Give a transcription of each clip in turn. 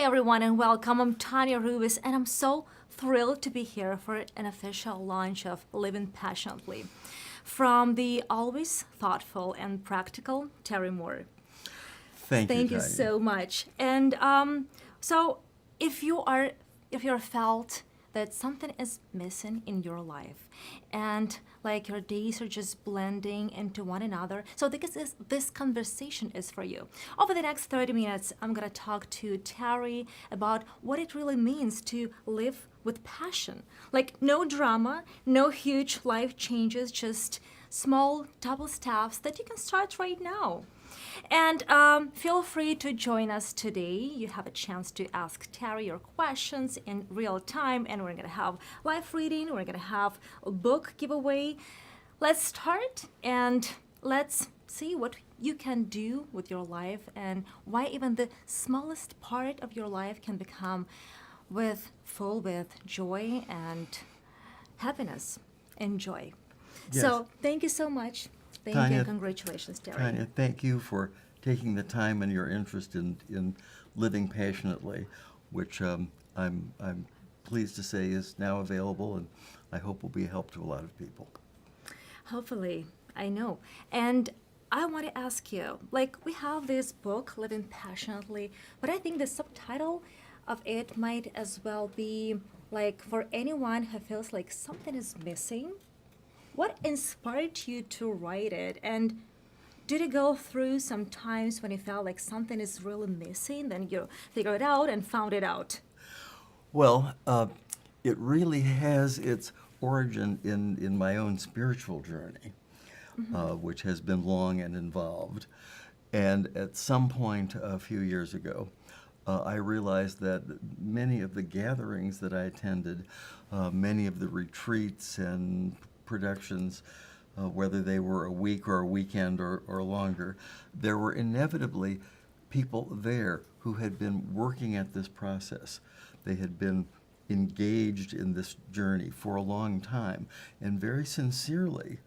everyone, and welcome. I'm Tania Rubis, and I'm so thrilled to be here for an official launch of Living Passionately. From the always thoughtful and practical Terry Moore. Thank you, Thank you Tanya. so much. And so, if you are, if you're felt that something is missing in your life, and like your days are just blending into one another, so this conversation is for you. Over the next 30 minutes, I'm gonna talk to Terry about what it really means to live with passion. Like no drama, no huge life changes, just small double steps that you can start right now. And feel free to join us today. You have a chance to ask Terry your questions in real time, and we're going to have live reading, we're going to have a book giveaway. Let's start and let's see what you can do with your life and why even the smallest part of your life can become full with joy and happiness and joy. Yes. So thank you so much. Thank you Tanya- and congratulations, Terry. Tanya, thank you for taking the time and your interest in living passionately, which I'm pleased to say is now available, and I hope will be a help to a lot of people. Hopefully, I know. And I want to ask you, like, we have this book, Living Passionately, but I think the subtitle of it might as well be like for anyone who feels like something is missing. What inspired you to write it? And did you go through some times when you felt like something is really missing, then you figured it out and found it out? Well, it really has its origin in my own spiritual journey, which has been long and involved. And at some point a few years ago, I realized that many of the gatherings that I attended, many of the retreats and productions, whether they were a week or a weekend or longer, there were inevitably people there who had been working at this process. They had been engaged in this journey for a long time and very sincerely,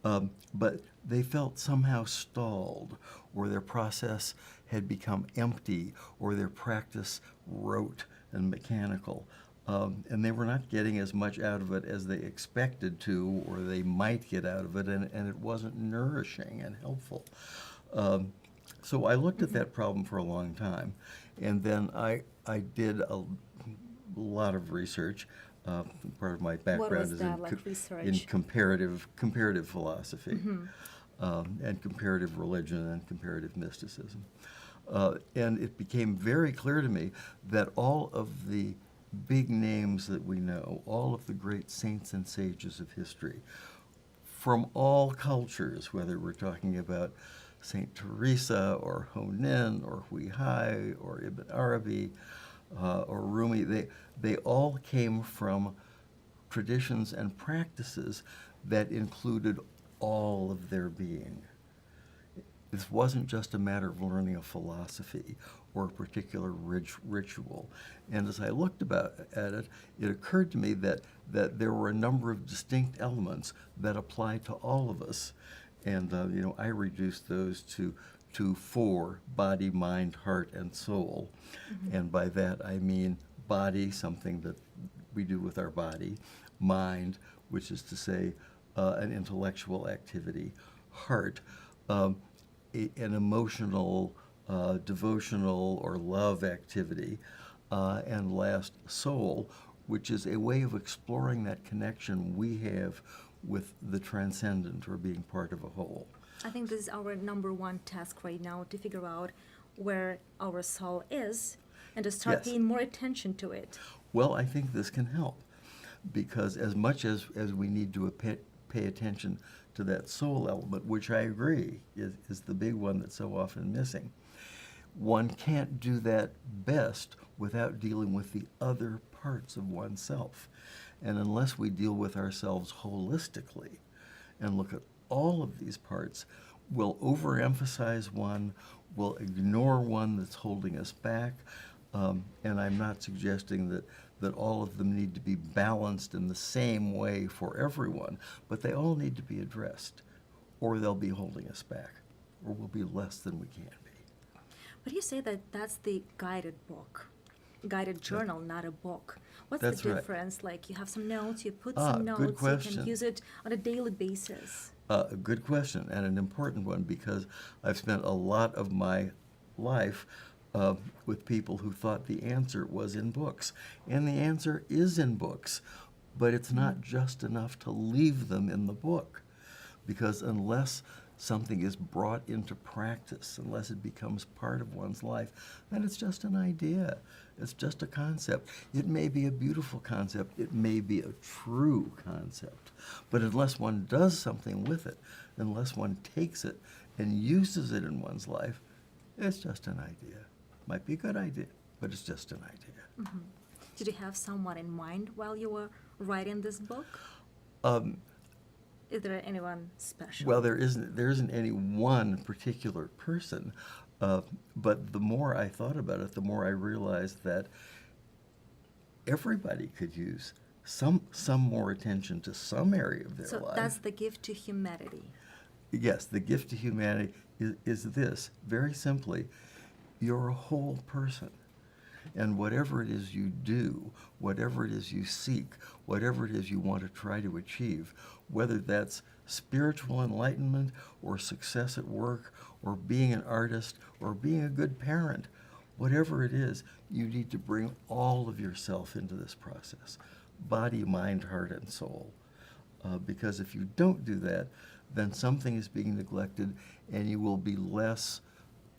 but they felt somehow stalled, or their process had become empty, or their practice rote and mechanical. And they were not getting as much out of it as they expected to, or they might get out of it, and it wasn't nourishing and helpful. So I looked at that problem for a long time, and then I did a lot of research. Part of my background was is that, like research? in comparative philosophy, and comparative religion and comparative mysticism. And it became very clear to me that all of the big names that we know, all of the great saints and sages of history, from all cultures, whether we're talking about Saint Teresa or Honin or Hui Hai or Ibn Arabi or Rumi, they all came from traditions and practices that included all of their being. This wasn't just a matter of learning a philosophy or a particular ritual. And as I looked at it, it occurred to me that there were a number of distinct elements that apply to all of us. And I reduced those to four: body, mind, heart, and soul. And by that I mean body, something that we do with our body; mind, which is to say an intellectual activity; heart, an emotional, devotional, or love activity; and last, soul, which is a way of exploring that connection we have with the transcendent, or being part of a whole. I think this is our number one task right now, to figure out where our soul is and to start Yes. paying more attention to it. Well, I think this can help, because as much as we need to pay attention to that soul element, which I agree is the big one that's so often missing, one can't do that best without dealing with the other parts of oneself. And unless we deal with ourselves holistically and look at all of these parts, we'll overemphasize one, we'll ignore one that's holding us back, and I'm not suggesting that all of them need to be balanced in the same way for everyone, but they all need to be addressed, or they'll be holding us back, or we'll be less than we can be. But you say that that's the guided book. guided journal, not a book. What's That's the right. difference? Like you have some notes, you put some Good notes, you question. can use it on a daily basis. A good question, and an important one, because I've spent a lot of my life with people who thought the answer was in books. And the answer is in books, but it's not just enough to leave them in the book. Because unless something is brought into practice, unless it becomes part of one's life, then it's just an idea. It's just a concept. It may be a beautiful concept. It may be a true concept. But unless one does something with it, unless one takes it and uses it in one's life, it's just an idea. Might be a good idea, but it's just an idea. Did you have someone in mind while you were writing this book? Is there anyone special? Well, there isn't any one particular person, but the more I thought about it, the more I realized that everybody could use some more attention to some area of their So life. that's the gift to humanity. Yes, the gift to humanity is this, very simply, you're a whole person. And whatever it is you do, whatever it is you seek, whatever it is you want to try to achieve, whether that's spiritual enlightenment or success at work or being an artist or being a good parent, whatever it is, you need to bring all of yourself into this process, body, mind, heart, and soul. Because if you don't do that, then something is being neglected and you will be less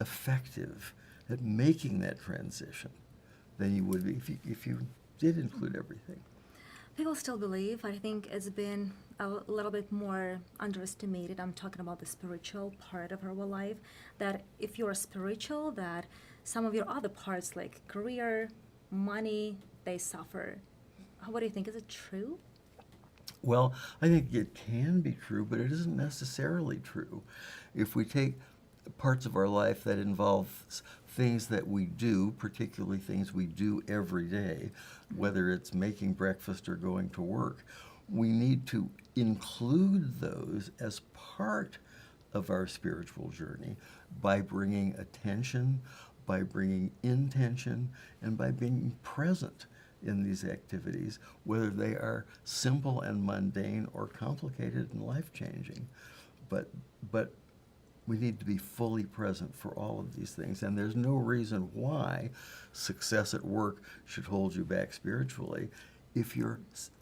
effective at making that transition than you would be if you did include everything. People still believe, I think it's been a little bit more underestimated. I'm talking about the spiritual part of our life, that if you're spiritual, that some of your other parts like career, money, they suffer. What do you think? Is it true? Well, I think it can be true, but it isn't necessarily true. If we take parts of our life that involve things that we do, particularly things we do every day, whether it's making breakfast or going to work, we need to include those as part of our spiritual journey by bringing attention, by bringing intention, and by being present in these activities, whether they are simple and mundane or complicated and life-changing. But we need to be fully present for all of these things. And there's no reason why success at work should hold you back spiritually. If you're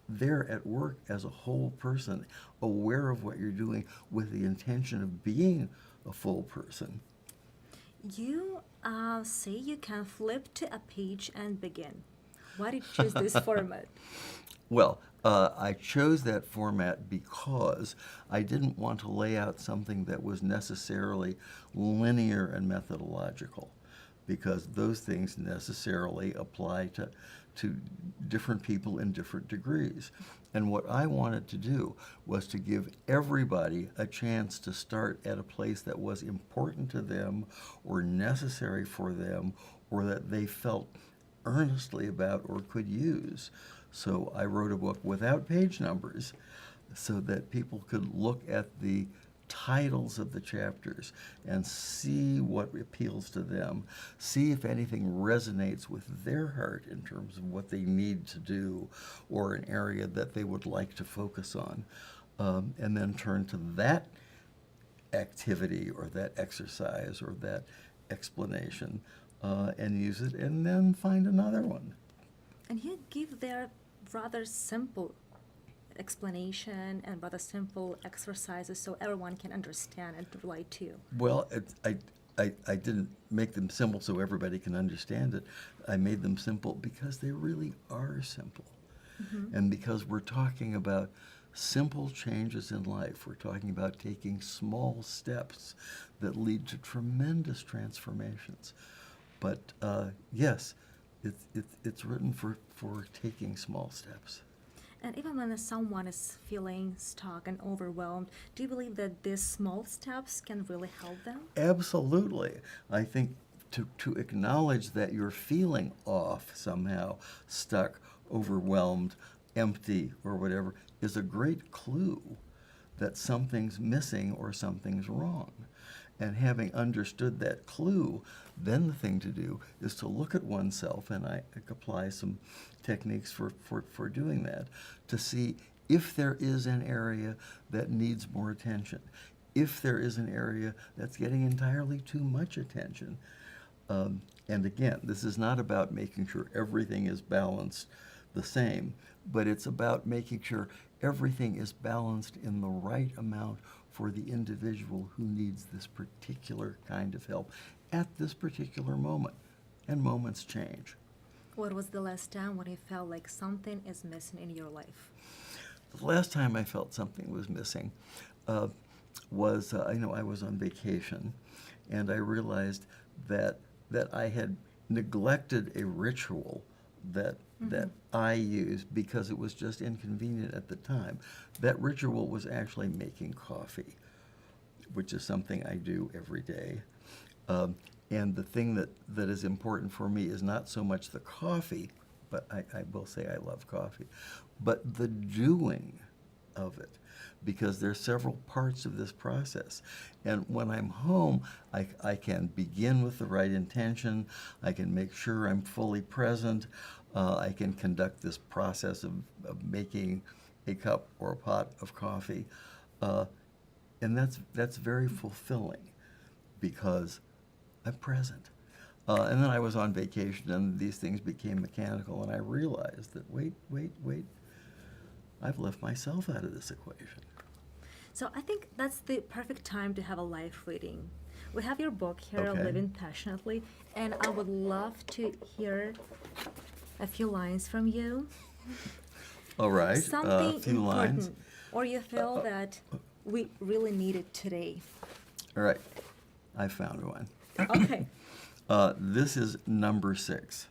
there at work as a whole person, aware of what you're doing with the intention of being a full person. You say you can flip to a page and begin. Why did you choose this format? Well, I chose that format because I didn't want to lay out something that was necessarily linear and methodological, because those things necessarily apply to different people in different degrees. And what I wanted to do was to give everybody a chance to start at a place that was important to them or necessary for them or that they felt earnestly about or could use. So I wrote a book without page numbers so that people could look at the titles of the chapters and see what appeals to them, see if anything resonates with their heart in terms of what they need to do or an area that they would like to focus on, and then turn to that activity or that exercise or that explanation and use it, and then find another one. And you give their rather simple explanation and rather simple exercises so everyone can understand and relate to. Well, I didn't make them simple so everybody can understand it. I made them simple because they really are simple. Mm-hmm. And because we're talking about simple changes in life. We're talking about taking small steps that lead to tremendous transformations. But yes, it's written for taking small steps. And even when someone is feeling stuck and overwhelmed, do you believe that these small steps can really help them? Absolutely. I think to acknowledge that you're feeling off somehow, stuck, overwhelmed, empty, or whatever, is a great clue that something's missing or something's wrong. And having understood that clue, then the thing to do is to look at oneself, and I apply some techniques for doing that, to see if there is an area that needs more attention, if there is an area that's getting entirely too much attention. And again, this is not about making sure everything is balanced the same, but it's about making sure everything is balanced in the right amount for the individual who needs this particular kind of help at this particular moment. And moments change. What was the last time when you felt like something is missing in your life? The last time I felt something was missing was, I was on vacation, and I realized that I had neglected a ritual that I used because it was just inconvenient at the time. That ritual was actually making coffee, which is something I do every day. And the thing that is important for me is not so much the coffee, but I will say I love coffee, but the doing of it, because there are several parts of this process. And when I'm home, I can begin with the right intention. I can make sure I'm fully present. I can conduct this process of making a cup or a pot of coffee. And that's very fulfilling because I'm present. And then I was on vacation, and these things became mechanical, and I realized that, wait, I've left myself out of this equation. So I think that's the perfect time to have a live reading. We have your book here, Okay. Living Passionately, and I would love to hear a few lines from you. All right, Something a few important, lines. or you feel that we really need it today. All right, I found one. Okay. This is number 6,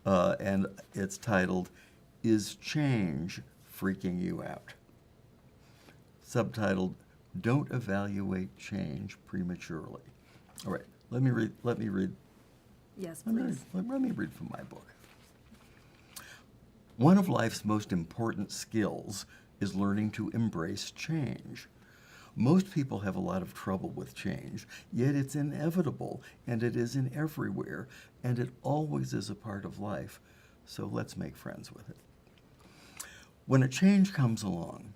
and it's titled, Is Change Freaking You Out? Subtitled, Don't Evaluate Change Prematurely. All right, let me read. Yes, Let me please. read from my book. One of life's most important skills is learning to embrace change. Most people have a lot of trouble with change, yet it's inevitable, and it is in everywhere, and it always is a part of life. So let's make friends with it. When a change comes along,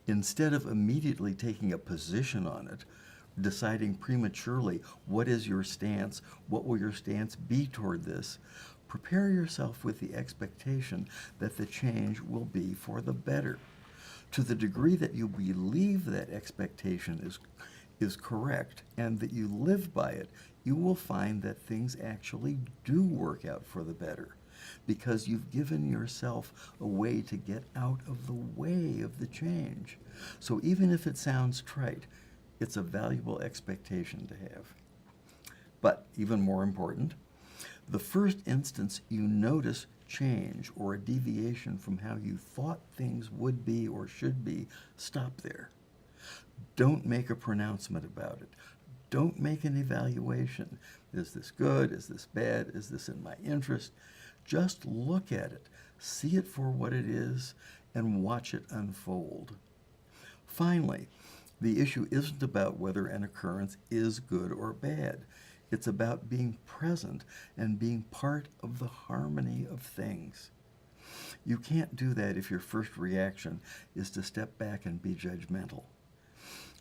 instead of immediately taking a position on it, deciding prematurely what is your stance, what will your stance be toward this, prepare yourself with the expectation that the change will be for the better. To the degree that you believe that expectation is correct and that you live by it, you will find that things actually do work out for the better, because you've given yourself a way to get out of the way of the change. So even if it sounds trite, it's a valuable expectation to have. But even more important, the first instance you notice change or a deviation from how you thought things would be or should be, stop there. Don't make a pronouncement about it. Don't make an evaluation. Is this good? Is this bad? Is this in my interest? Just look at it, see it for what it is, and watch it unfold. Finally, the issue isn't about whether an occurrence is good or bad. It's about being present and being part of the harmony of things. You can't do that if your first reaction is to step back and be judgmental.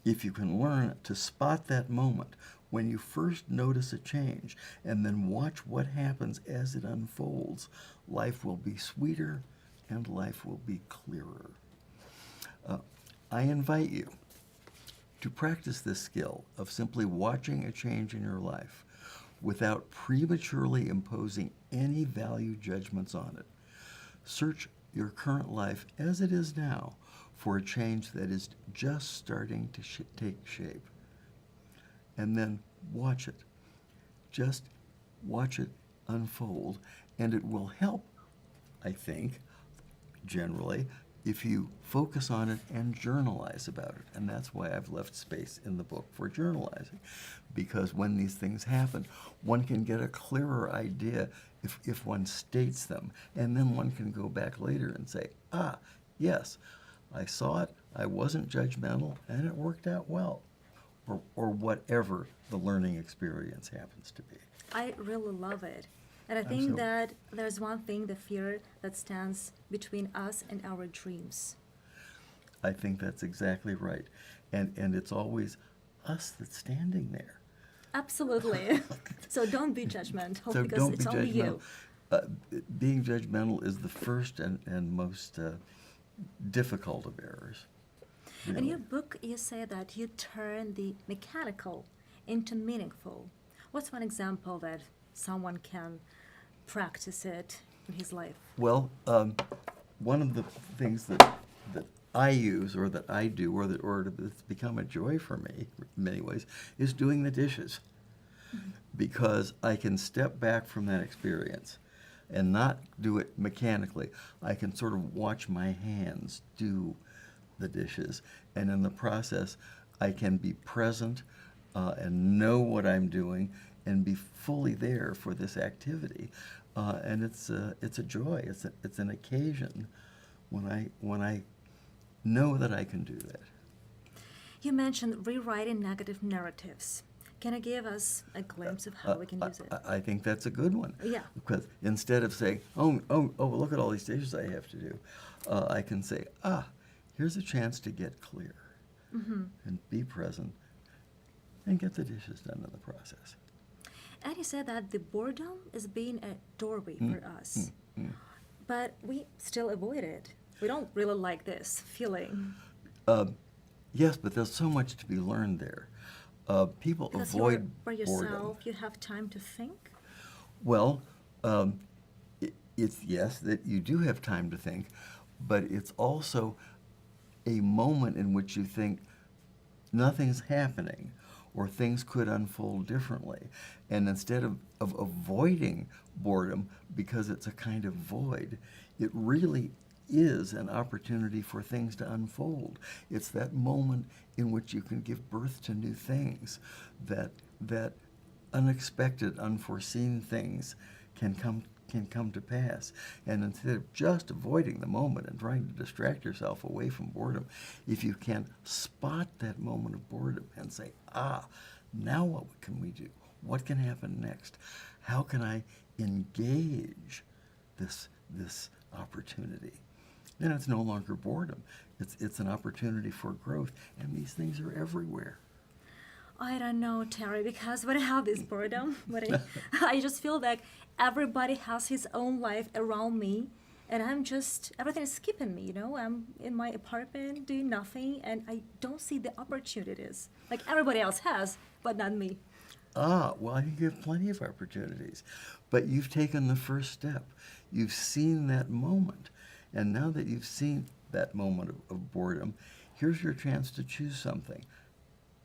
If you can learn to spot that moment when you first notice a change and then watch what happens as it unfolds, life will be sweeter and life will be clearer. I invite you to practice this skill of simply watching a change in your life without prematurely imposing any value judgments on it. Search your current life as it is now for a change that is just starting to take shape. And then watch it. Just watch it unfold. And it will help, I think, generally, if you focus on it and journalize about it. And that's why I've left space in the book for journalizing. Because when these things happen, one can get a clearer idea if one states them. And then one can go back later and say, yes, I saw it, I wasn't judgmental, and it worked out well. or whatever the learning experience happens to be. I really love it. And I think Absolutely. that there's one thing, the fear that stands between us and our dreams. I think that's exactly right. And it's always us that's standing there. Absolutely. So don't be judgmental So because don't it's be only judgmental. you. Being judgmental is the first and most difficult of errors. In Really. your book, you say that you turn the mechanical into meaningful. What's one example that someone can practice it in his life? Well, one of the things that I use or that I do or that's become a joy for me in many ways is doing the dishes. Because I can step back from that experience and not do it mechanically. I can sort of watch my hands do the dishes, and in the process, I can be present and know what I'm doing and be fully there for this activity. And it's a joy. It's an occasion when I know that I can do that. You mentioned rewriting negative narratives. Can you give us a glimpse of how we can use it? I think that's a good one. Yeah. Because instead of saying, look at all these dishes I have to do, I can say, here's a chance to get clear and be present and get the dishes done in the process. And you said that the boredom is being a doorway for us. But we still avoid it. We don't really like this feeling. Yes, but there's so much to be learned there. People Because avoid you're by yourself, boredom. you have time to think. Well, it's yes that you do have time to think, but it's also a moment in which you think nothing's happening or things could unfold differently. And instead of avoiding boredom because it's a kind of void, it really is an opportunity for things to unfold. It's that moment in which you can give birth to new things, that unexpected, unforeseen things can come to pass. And instead of just avoiding the moment and trying to distract yourself away from boredom, if you can spot that moment of boredom and say, now what can we do? What can happen next? How can I engage this opportunity? Then it's no longer boredom. It's an opportunity for growth, and these things are everywhere. I don't know, Terry, because when I have this boredom, I just feel like everybody has his own life around me, and everything is skipping me, you know? I'm in my apartment doing nothing, and I don't see the opportunities. Like everybody else has, but not me. Well, I think you have plenty of opportunities. But you've taken the first step. You've seen that moment. And now that you've seen that moment of boredom, here's your chance to choose something.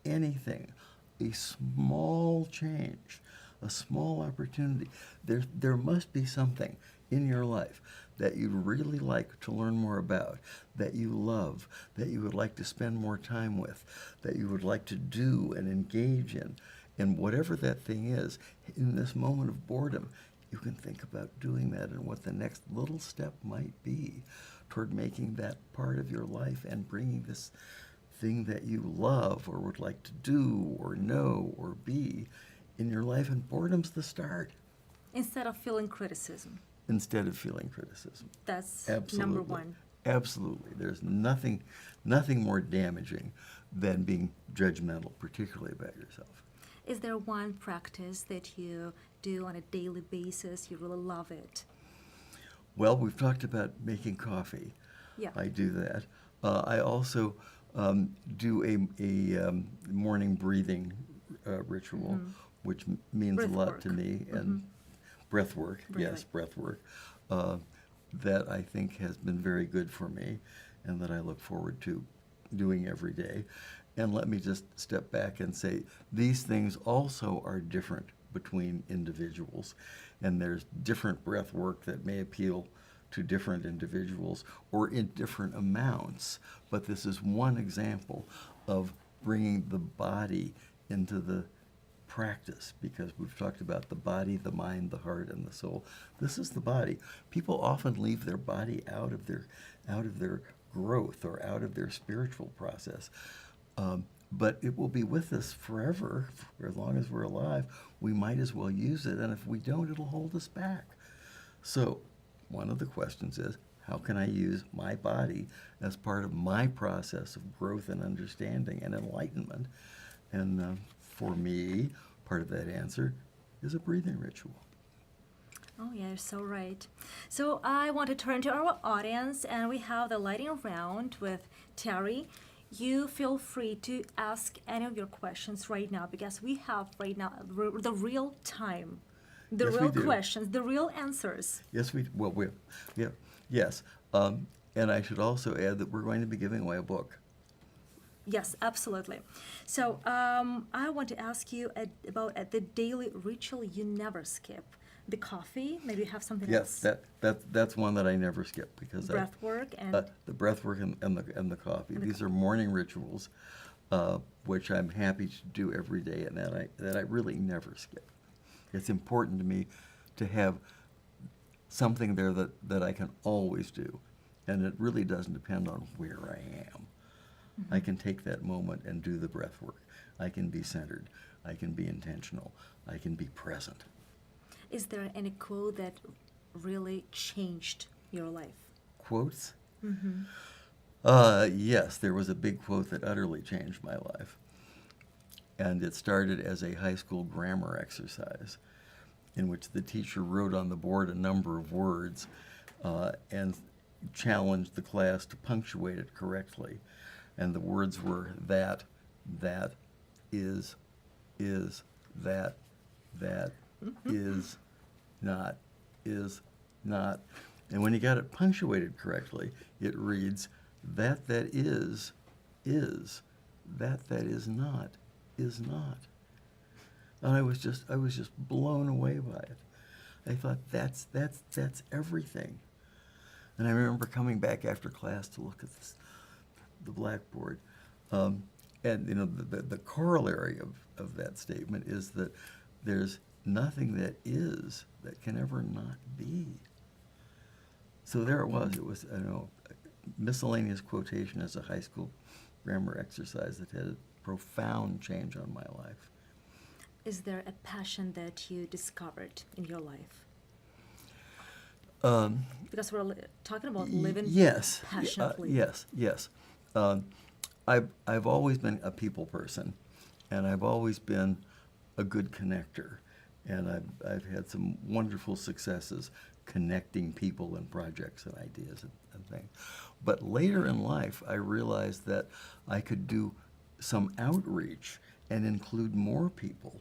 Anything. A small change. A small opportunity. There must be something in your life that you'd really like to learn more about, that you love, that you would like to spend more time with, that you would like to do and engage in. And whatever that thing is, in this moment of boredom, you can think about doing that and what the next little step might be toward making that part of your life and bringing this thing that you love or would like to do or know or be in your life. And boredom's the start. Instead of feeling criticism. Instead of feeling criticism. That's Absolutely. number one. Absolutely. There's nothing more damaging than being judgmental, particularly about yourself. Is there one practice that you do on a daily basis? You really love it. Well, we've talked about making coffee. Yeah. I do that. I also do a morning breathing ritual, which means Breath a lot work. to me. And breath work, yes, breath work. That I think has been very good for me and that I look forward to doing every day. And let me just step back and say these things also are different between individuals. And there's different breath work that may appeal to different individuals or in different amounts. But this is one example of bringing the body into the practice, because we've talked about the body, the mind, the heart, and the soul. This is the body. People often leave their body out of their growth or out of their spiritual process. but it will be with us forever, for as long as we're alive. We might as well use it, and if we don't, it'll hold us back. So one of the questions is, how can I use my body as part of my process of growth and understanding and enlightenment? And for me, part of that answer is a breathing ritual. Oh, yeah, you're so right. So I want to turn to our audience, and we have the lightning round with Terry. You feel free to ask any of your questions right now because we have right now the real time, the Yes, we real do. questions, the real answers. Yes, yeah, yes. And I should also add that we're going to be giving away a book. Yes, absolutely. So I want to ask you about the daily ritual you never skip. The coffee, maybe you have something Yes, else. that's one that I never skip because Breath work and the breath work and the coffee. These are morning rituals, which I'm happy to do every day, and that I really never skip. It's important to me to have something there that I can always do, and it really doesn't depend on where I am. I can take that moment and do the breath work. I can be centered. I can be intentional. I can be present. is there any quote that really changed your life? Quotes? Yes, there was a big quote that utterly changed my life. And it started as a high school grammar exercise in which the teacher wrote on the board a number of words and challenged the class to punctuate it correctly. And the words were that, is, that, is, not. And when you got it punctuated correctly, it reads, that is, that is not, is not. And I was just blown away by it. I thought that's everything. And I remember coming back after class to look at the blackboard, and the corollary of that statement is that there's nothing that is that can ever not be. So there it was. It was a miscellaneous quotation as a high school grammar exercise that had a profound change on my life. Is there a passion that you discovered in your life? Because we're talking about living Yes, passionately. yes. I've always been a people person, and I've always been a good connector, and I've had some wonderful successes connecting people and projects and ideas and things. But later in life, I realized that I could do some outreach and include more people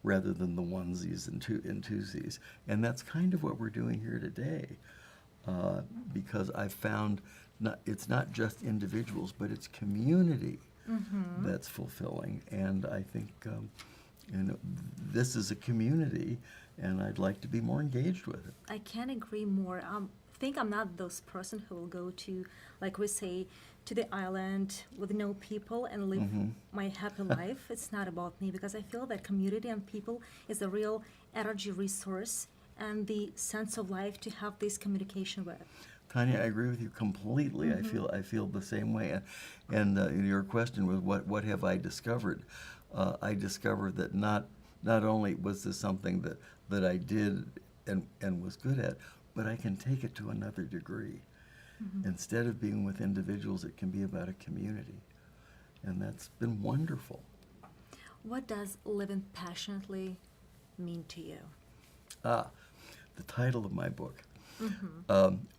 rather than the onesies and twosies. And that's kind of what we're doing here today, because I've found it's not just individuals, but it's community that's fulfilling. And I think this is a community, and I'd like to be more engaged with it. I can't agree more. I think I'm not those person who will go to, like we say, to the island with no people and live my happy life. It's not about me, because I feel that community and people is a real energy resource and the sense of life to have this communication with. Tania, I agree with you completely. I feel the same way. And your question was, what have I discovered? I discovered that not only was this something that I did and was good at, but I can take it to another degree. Instead of being with individuals, it can be about a community. And that's been wonderful. What does living passionately mean to you? The title of my book.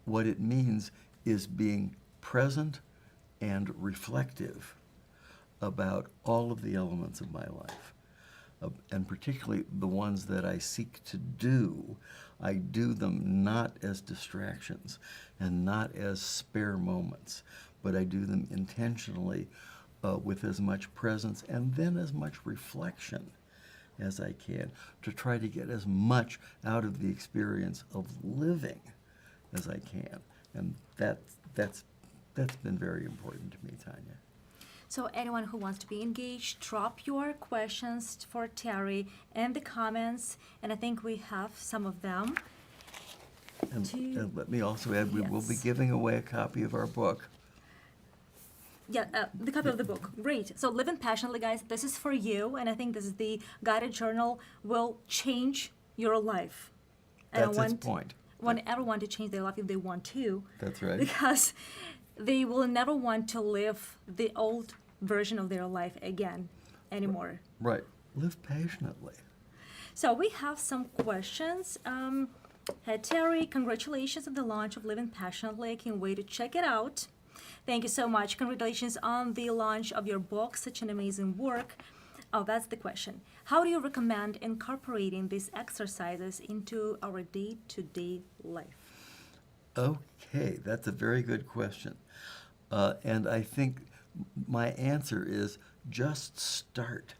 What it means is being present and reflective about all of the elements of my life, and particularly the ones that I seek to do. I do them not as distractions and not as spare moments, but I do them intentionally with as much presence and then as much reflection as I can to try to get as much out of the experience of living as I can. And that's been very important to me, Tania. So anyone who wants to be engaged, drop your questions for Terry in the comments, and I think we have some of them. And let me also add, we will be Yes. giving away a copy of our book. the copy of the book. Great. So living passionately, guys, this is for you, and I think this is the guided journal will change your life. And That's I its want, point. want everyone to change their life if they want to. That's right. Because they will never want to live the old version of their life again anymore. Right. Live passionately. So we have some questions. Hey Terry, congratulations on the launch of Living Passionately. I can't wait to check it out. Thank you so much. Congratulations on the launch of your book. Such an amazing work. Oh, that's the question. How do you recommend incorporating these exercises into our day-to-day life? Okay, that's a very good question. And I think my answer is just start.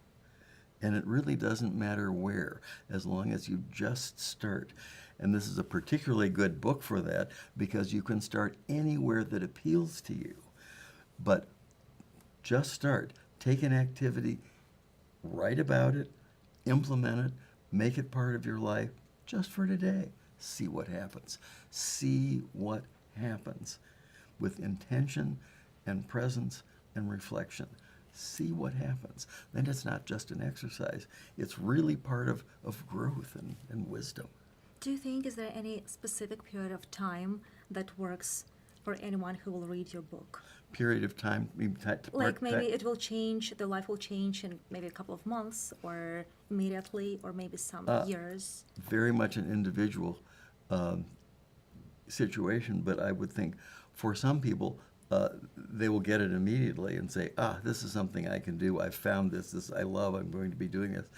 And it really doesn't matter where, as long as you just start. And this is a particularly good book for that because you can start anywhere that appeals to you. But just start. Take an activity, write about it, implement it, make it part of your life just for today. See what happens. See what happens with intention and presence and reflection. See what happens. Then it's not just an exercise. It's really part of growth and wisdom. Do you think, is there any specific period of time that works for anyone who will read your book? Period of time? Like maybe it will change, the life will change in maybe a couple of months or immediately or maybe some years? Very much an individual situation, but I would think for some people, they will get it immediately and say, this is something I can do. I found this I love, I'm going to be doing this.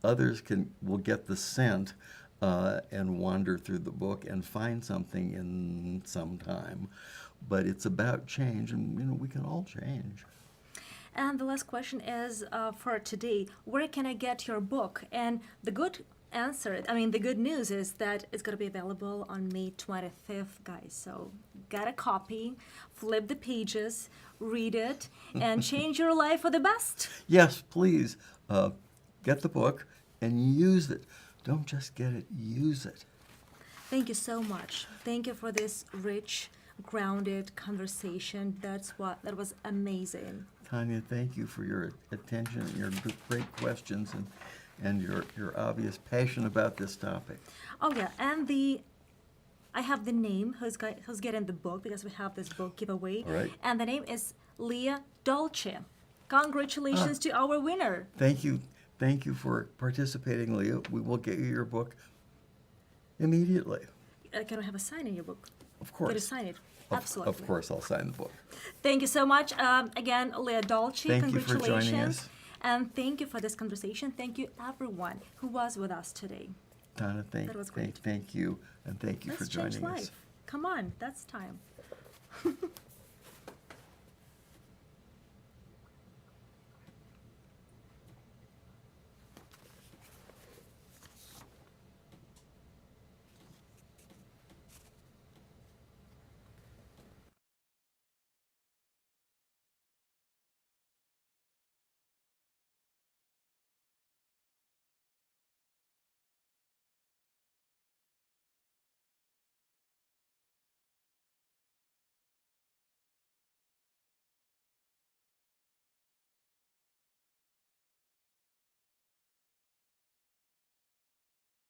Others will get the scent and wander through the book and find something in some time. But it's about change, and we can all change. And the last question is for today, where can I get your book? And the good the good news is that it's going to be available on May 25th, guys. So get a copy, flip the pages, read it, and change your life for the best. Yes, please. Get the book and use it. Don't just get it, use it. Thank you so much. Thank you for this rich, grounded conversation. That was amazing. Tania, thank you for your attention and your great questions and your obvious passion about this topic. Oh yeah, and I have the name who's getting the book because we have this book giveaway. All right. And the name is Leah Dolce. Congratulations to our winner. Thank you. Thank you for participating, Leah. We will get you your book immediately. Can I have a sign in your book? Of course. Can you sign it? Absolutely. Of course, I'll sign the book. Thank you so much. Again, Leah Dolce, Thank you for congratulations. joining us. And thank you for this conversation. Thank you, everyone who was with us today. Donna, That was great. thank you, and thank you Let's for joining change life. us. Come on, that's time.